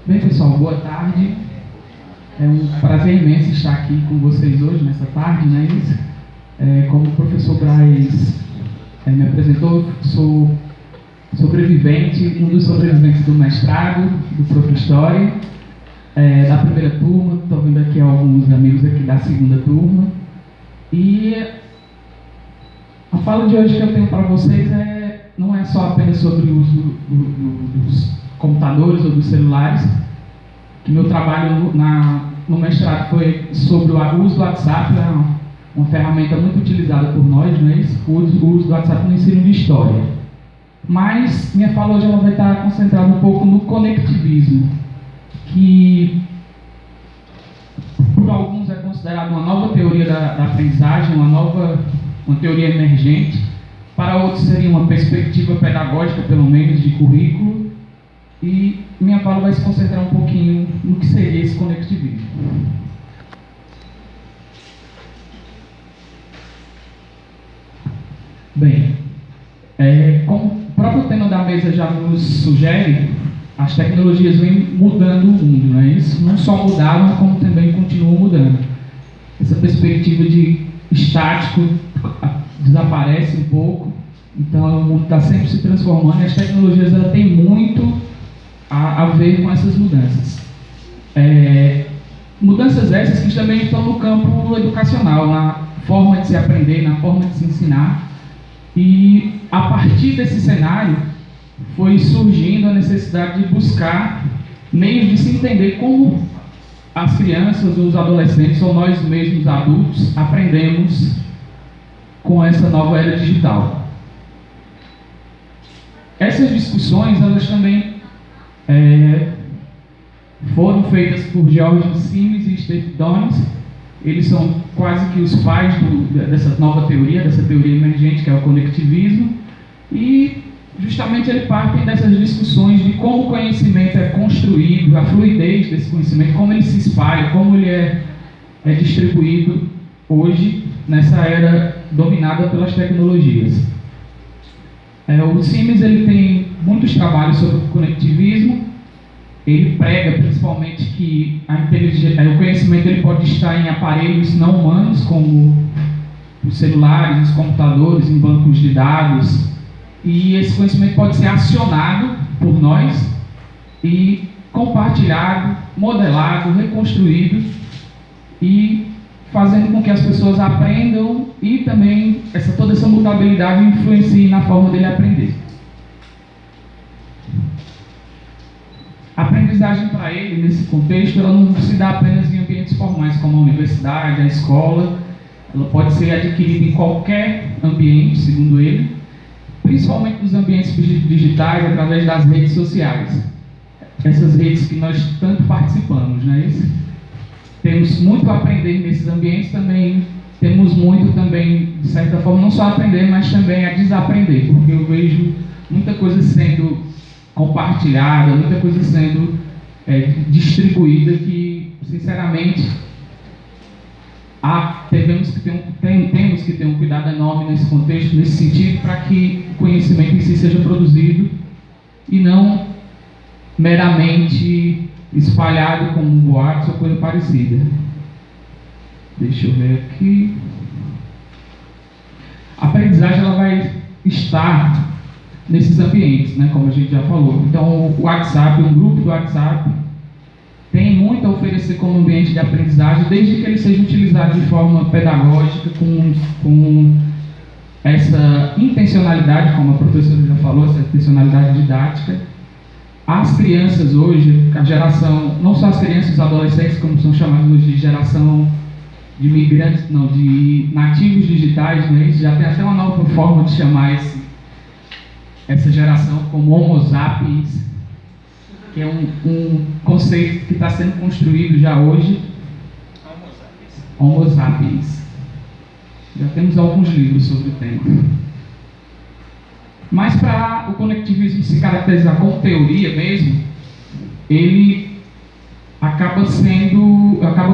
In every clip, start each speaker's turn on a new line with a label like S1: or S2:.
S1: Bem, pessoal, boa tarde. É um prazer imenso estar aqui com vocês hoje, nessa tarde, né? Como o professor Braz me apresentou, sou sobrevivente, um dos sobreviventes do mestrado, do Prof. História, da primeira turma. Estou vendo aqui alguns amigos aqui da segunda turma. E a fala de hoje que eu tenho para vocês não é só apenas sobre o uso dos computadores ou dos celulares, que meu trabalho no mestrado foi sobre o uso do WhatsApp, uma ferramenta muito utilizada por nós, né? O uso do WhatsApp no ensino de história. Mas minha fala hoje ela vai estar concentrada um pouco no conectivismo, que por alguns é considerado uma nova teoria da aprendizagem, uma teoria emergente. Para outros seria uma perspectiva pedagógica, pelo menos, de currículo. E minha fala vai se concentrar um pouquinho no que seria esse conectivismo. Bem, como o próprio tema da mesa já nos sugere, as tecnologias vêm mudando o mundo, não é isso? Não só mudaram, como também continuam mudando. Essa perspectiva de estático desaparece um pouco, então o mundo está sempre se transformando e as tecnologias têm muito a ver com essas mudanças. Mudanças essas que também estão no campo educacional, na forma de se aprender, na forma de se ensinar. E a partir desse cenário foi surgindo a necessidade de buscar meios de se entender como as crianças, os adolescentes ou nós mesmos adultos aprendemos com essa nova era digital. Essas discussões elas também foram feitas por George Sims e Steve Doones. Eles são quase que os pais dessa nova teoria, dessa teoria emergente que é o conectivismo, e justamente eles partem dessas discussões de como o conhecimento é construído, a fluidez desse conhecimento, como ele se espalha, como ele é distribuído hoje nessa era dominada pelas tecnologias. O Sims ele tem muitos trabalhos sobre o conectivismo. Ele prega principalmente que o conhecimento ele pode estar em aparelhos não humanos, como os celulares, os computadores, em bancos de dados, e esse conhecimento pode ser acionado por nós e compartilhado, modelado, reconstruído e fazendo com que as pessoas aprendam e também toda essa mutabilidade influencie na forma dele aprender. A aprendizagem para ele, nesse contexto, ela não se dá apenas em ambientes formais, como a universidade, a escola. Ela pode ser adquirida em qualquer ambiente, segundo ele, principalmente nos ambientes digitais, através das redes sociais. Essas redes que nós tanto participamos, não é isso? Temos muito a aprender nesses ambientes, também temos muito também, de certa forma, não só a aprender, mas também a desaprender, porque eu vejo muita coisa sendo compartilhada, muita coisa sendo distribuída que, sinceramente, temos que ter um cuidado enorme nesse contexto, nesse sentido, para que o conhecimento em si seja produzido e não meramente espalhado como um boato ou coisa parecida. Deixa eu ver aqui. A aprendizagem ela vai estar nesses ambientes, né, como a gente já falou. Então, o WhatsApp, um grupo do WhatsApp, tem muito a oferecer como ambiente de aprendizagem, desde que ele seja utilizado de forma pedagógica, com essa intencionalidade, como a professora já falou, essa intencionalidade didática. As crianças hoje, a geração, não só as crianças, os adolescentes, como são chamados hoje de geração de migrantes, não, de nativos digitais, né, já tem até uma nova forma de chamar essa geração como Homo sapiens, que é um conceito que está sendo construído já hoje. Homo sapiens. Já temos alguns livros sobre o tema. Mas para o conectivismo se caracterizar como teoria mesmo, ele acaba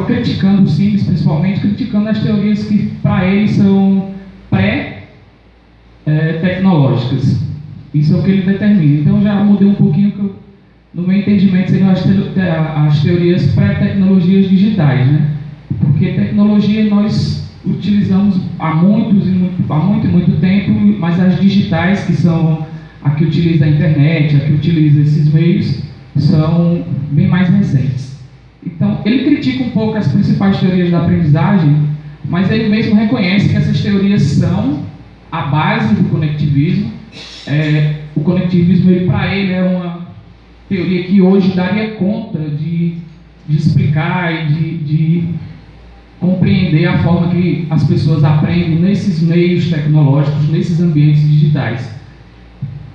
S1: criticando o Sims, principalmente, criticando as teorias que para ele são pré-tecnológicas. Isso é o que ele determina. Então já mudei um pouquinho no meu entendimento, seriam as teorias pré-tecnologias digitais, né? Porque tecnologia nós utilizamos há muito tempo, mas as digitais, que são a que utiliza a internet, a que utiliza esses meios, são bem mais recentes. Então, ele critica um pouco as principais teorias da aprendizagem, mas ele mesmo reconhece que essas teorias são a base do conectivismo. O conectivismo, para ele, é uma teoria que hoje daria conta de explicar e de compreender a forma que as pessoas aprendem nesses meios tecnológicos, nesses ambientes digitais.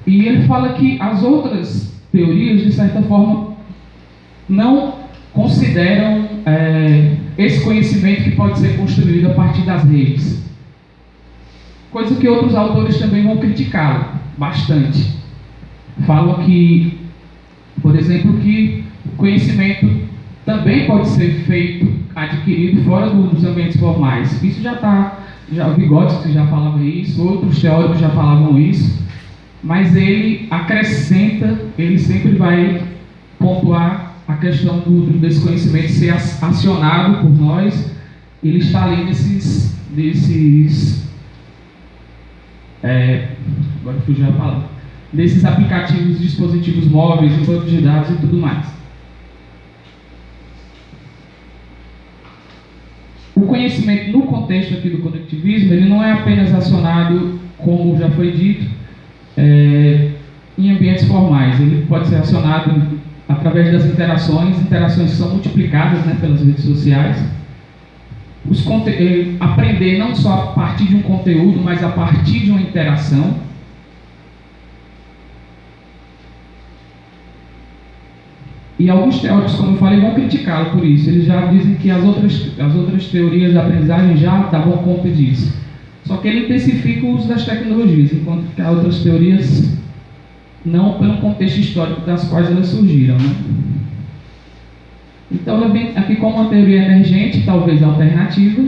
S1: E ele fala que as outras teorias, de certa forma, não consideram esse conhecimento que pode ser construído a partir das redes. Coisa que outros autores também vão criticá-lo bastante. Falam que, por exemplo, que o conhecimento também pode ser adquirido fora dos ambientes formais. Isso já o Vygotsky já falava isso, outros teóricos já falavam isso, mas ele acrescenta, ele sempre vai pontuar a questão desse conhecimento ser acionado por nós. Ele está além agora fugiu a palavra, desses aplicativos, dispositivos móveis, bancos de dados e tudo mais. O conhecimento, no contexto aqui do conectivismo, ele não é apenas acionado, como já foi dito, em ambientes formais. Ele pode ser acionado através das interações que são multiplicadas, né, pelas redes sociais. Aprender não só a partir de um conteúdo, mas a partir de uma interação. E alguns teóricos, como eu falei, vão criticá-lo por isso. Eles já dizem que as outras teorias da aprendizagem já davam conta disso. Só que ele intensifica o uso das tecnologias, enquanto que as outras teorias não, pelo contexto histórico das quais elas surgiram, né? Então, ela vem aqui como uma teoria emergente, talvez alternativa,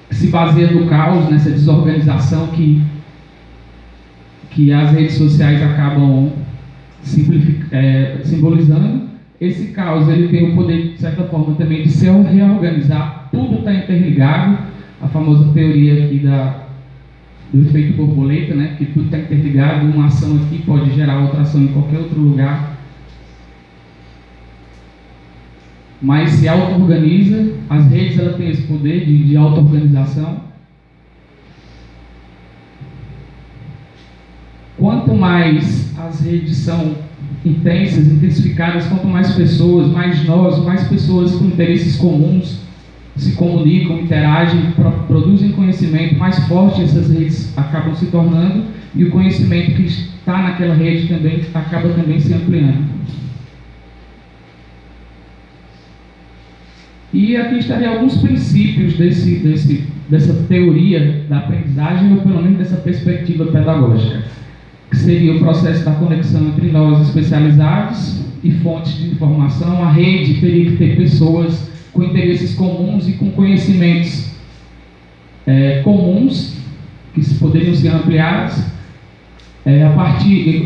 S1: que se baseia no caos, nessa desorganização que as redes sociais acabam simbolizando. Esse caos, ele tem o poder, de certa forma, também de se reorganizar. Tudo está interligado. A famosa teoria aqui do efeito borboleta, né? Que tudo está interligado. Uma ação aqui pode gerar outra ação em qualquer outro lugar. Mas se auto-organiza. As redes, ela têm esse poder de auto-organização. Quanto mais as redes são intensas, intensificadas, quanto mais pessoas, mais pessoas com interesses comuns se comunicam, interagem, produzem conhecimento, mais forte essas redes acabam se tornando, e o conhecimento que está naquela rede também acaba também se ampliando. E aqui estariam alguns princípios dessa teoria da aprendizagem, ou pelo menos dessa perspectiva pedagógica, que seria o processo da conexão entre nós especializados e fontes de informação. A rede teria que ter pessoas com interesses comuns e com conhecimentos comuns, que poderiam ser ampliados.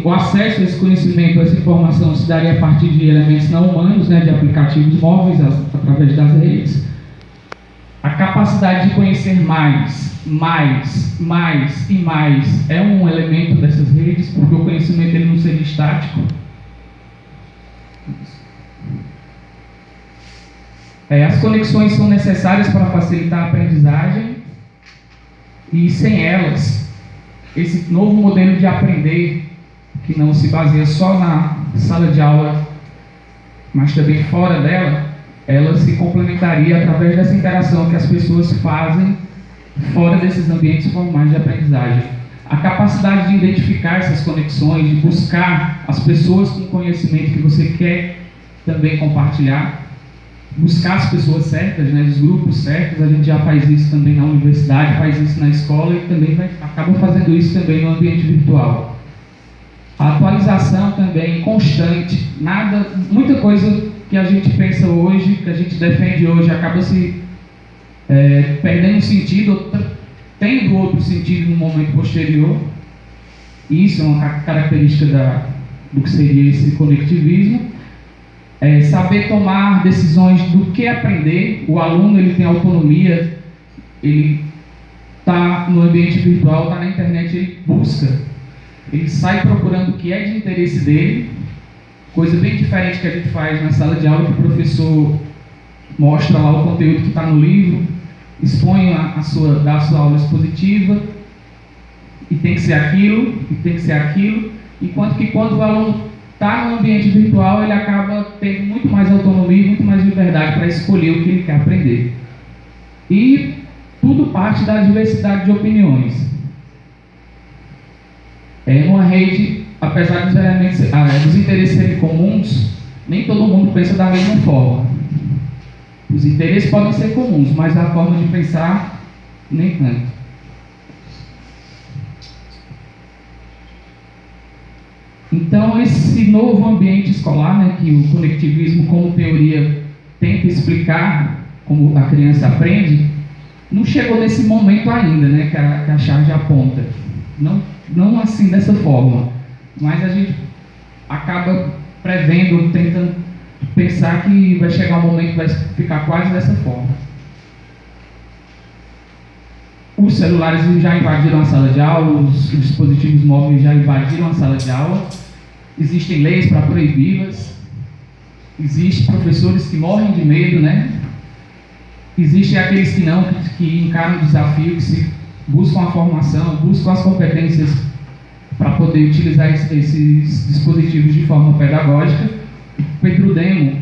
S1: O acesso a esse conhecimento, a essa informação, se daria a partir de elementos não humanos, né, de aplicativos móveis, através das redes. A capacidade de conhecer mais e mais é um elemento dessas redes, porque o conhecimento ele não seria estático. As conexões são necessárias para facilitar a aprendizagem, e sem elas, esse novo modelo de aprender, que não se baseia só na sala de aula, mas também fora dela, ela se complementaria através dessa interação que as pessoas fazem fora desses ambientes formais de aprendizagem. A capacidade de identificar essas conexões, de buscar as pessoas com conhecimento que você quer também compartilhar, buscar as pessoas certas, né, os grupos certos. A gente já faz isso também na universidade, faz isso na escola e também acaba fazendo isso também no ambiente virtual. A atualização também constante, muita coisa que a gente pensa hoje, que a gente defende hoje, acaba se perdendo sentido, tendo outro sentido no momento posterior. Isso é uma característica do que seria esse conectivismo. Saber tomar decisões do que aprender. O aluno ele tem autonomia, ele está no ambiente virtual, está na internet, ele busca, ele sai procurando o que é de interesse dele, coisa bem diferente que a gente faz na sala de aula, que o professor mostra lá o conteúdo que está no livro, expõe dá a sua aula expositiva, e tem que ser aquilo, enquanto que quando o aluno está no ambiente virtual, ele acaba tendo muito mais autonomia, muito mais liberdade para escolher o que ele quer aprender. E tudo parte da diversidade de opiniões. Numa rede, apesar dos interesses serem comuns, nem todo mundo pensa da mesma forma. Os interesses podem ser comuns, mas a forma de pensar, nem tanto. Então, esse novo ambiente escolar, né, que o conectivismo como teoria tenta explicar como a criança aprende, não chegou nesse momento ainda, né, que a charge aponta. Não assim, dessa forma. Mas a gente acaba prevendo, tentando pensar que vai chegar um momento que vai ficar quase dessa forma. Os celulares já invadiram a sala de aula, os dispositivos móveis já invadiram a sala de aula, existem leis para proibi-las, existem professores que morrem de medo, né? Existem aqueles que não, que encaram o desafio, que buscam a formação, buscam as competências para poder utilizar esses dispositivos de forma pedagógica. O Pedro Demo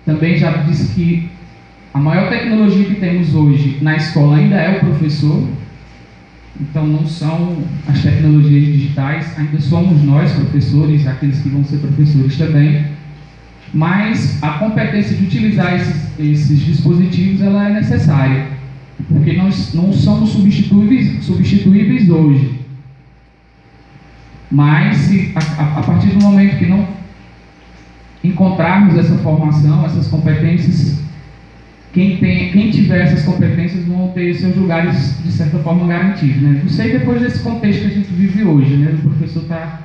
S1: também já disse que a maior tecnologia que temos hoje na escola ainda é o professor, então não são as tecnologias digitais, ainda somos nós, professores, aqueles que vão ser professores também, mas a competência de utilizar esses dispositivos ela é necessária, porque nós não somos substituíveis hoje, mas a partir do momento que não encontrarmos essa formação, essas competências, quem tiver essas competências vão ter seus lugares, de certa forma, garantidos, né? Não sei depois desse contexto que a gente vive hoje, né? O professor está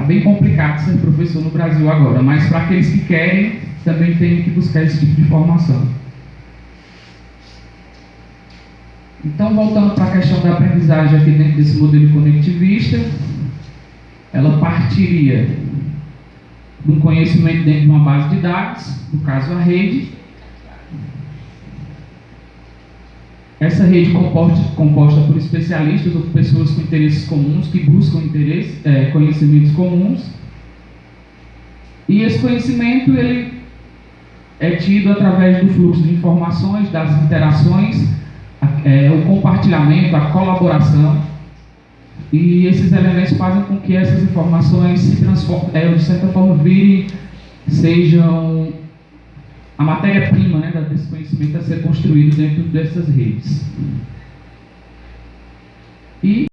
S1: bem complicado ser professor no Brasil agora, mas para aqueles que querem, também tem que buscar esse tipo de formação. Então, voltando para a questão da aprendizagem aqui dentro desse modelo conectivista, ela partiria de um conhecimento dentro de uma base de dados, no caso a rede. Essa rede composta por especialistas ou por pessoas com interesses comuns, que buscam conhecimentos comuns. E esse conhecimento ele é tido através do fluxo de informações, das interações, o compartilhamento, a colaboração. E esses elementos fazem com que essas informações se transformem, de certa forma, sejam a matéria-prima, né, desse conhecimento a ser construído dentro dessas redes. E